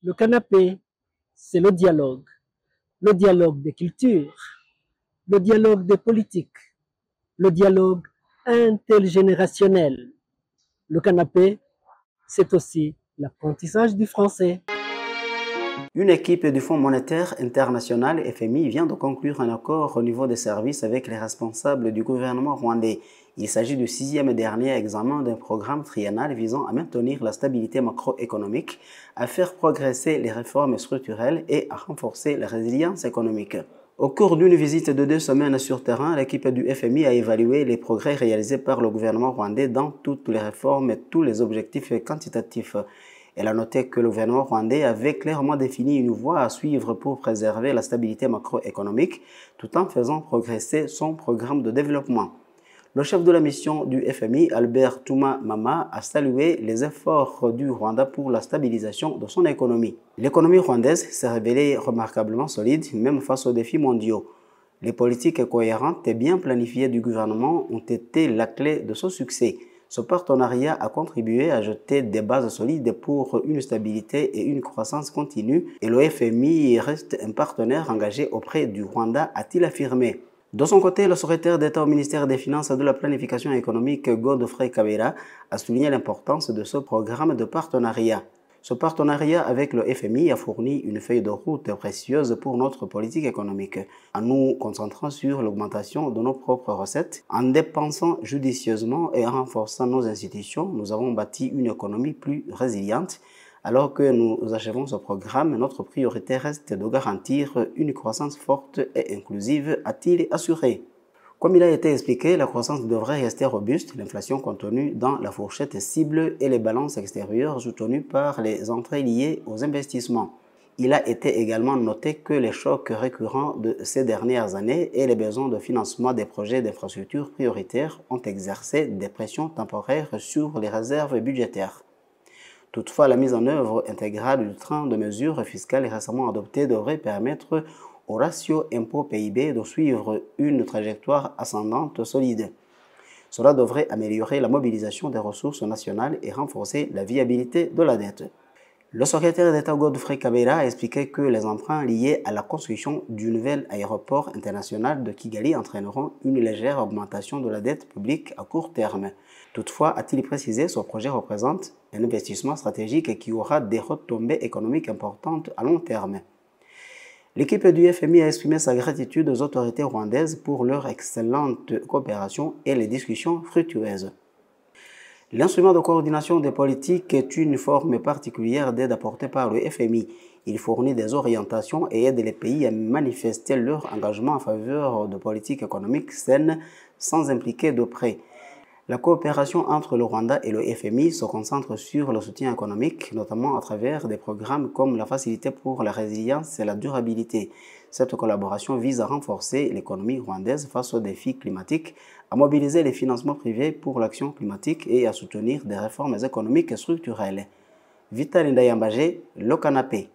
Le canapé, c'est le dialogue des cultures, le dialogue des politiques, le dialogue intergénérationnel. Le canapé, c'est aussi l'apprentissage du français. Une équipe du Fonds monétaire international FMI vient de conclure un accord au niveau des services avec les responsables du gouvernement rwandais. Il s'agit du sixième et dernier examen d'un programme triennal visant à maintenir la stabilité macroéconomique, à faire progresser les réformes structurelles et à renforcer la résilience économique. Au cours d'une visite de 2 semaines sur terrain, l'équipe du FMI a évalué les progrès réalisés par le gouvernement rwandais dans toutes les réformes et tous les objectifs quantitatifs. Elle a noté que le gouvernement rwandais avait clairement défini une voie à suivre pour préserver la stabilité macroéconomique tout en faisant progresser son programme de développement. Le chef de la mission du FMI, Albert Touma Mama, a salué les efforts du Rwanda pour la stabilisation de son économie. L'économie rwandaise s'est révélée remarquablement solide, même face aux défis mondiaux. Les politiques cohérentes et bien planifiées du gouvernement ont été la clé de ce succès. Ce partenariat a contribué à jeter des bases solides pour une stabilité et une croissance continue et le FMI reste un partenaire engagé auprès du Rwanda, a-t-il affirmé. De son côté, le secrétaire d'État au ministère des Finances et de la Planification économique, Godfrey Kabera, a souligné l'importance de ce programme de partenariat. Ce partenariat avec le FMI a fourni une feuille de route précieuse pour notre politique économique, en nous concentrant sur l'augmentation de nos propres recettes, en dépensant judicieusement et en renforçant nos institutions. Nous avons bâti une économie plus résiliente. Alors que nous achevons ce programme, notre priorité reste de garantir une croissance forte et inclusive, a-t-il assuré. Comme il a été expliqué, la croissance devrait rester robuste, l'inflation contenue dans la fourchette cible et les balances extérieures soutenues par les entrées liées aux investissements. Il a été également noté que les chocs récurrents de ces dernières années et les besoins de financement des projets d'infrastructures prioritaires ont exercé des pressions temporaires sur les réserves budgétaires. Toutefois, la mise en œuvre intégrale du train de mesures fiscales récemment adopté devrait permettre au ratio impôt-PIB de suivre une trajectoire ascendante solide. Cela devrait améliorer la mobilisation des ressources nationales et renforcer la viabilité de la dette. Le secrétaire d'État Godfrey Kabera a expliqué que les emprunts liés à la construction du nouvel aéroport international de Kigali entraîneront une légère augmentation de la dette publique à court terme. Toutefois, a-t-il précisé, ce projet représente un investissement stratégique qui aura des retombées économiques importantes à long terme. L'équipe du FMI a exprimé sa gratitude aux autorités rwandaises pour leur excellente coopération et les discussions fructueuses. L'instrument de coordination des politiques est une forme particulière d'aide apportée par le FMI. Il fournit des orientations et aide les pays à manifester leur engagement en faveur de politiques économiques saines sans impliquer de prêts. La coopération entre le Rwanda et le FMI se concentre sur le soutien économique, notamment à travers des programmes comme la Facilité pour la résilience et la durabilité. Cette collaboration vise à renforcer l'économie rwandaise face aux défis climatiques, à mobiliser les financements privés pour l'action climatique et à soutenir des réformes économiques et structurelles. Vital Ndayambaje, le canapé.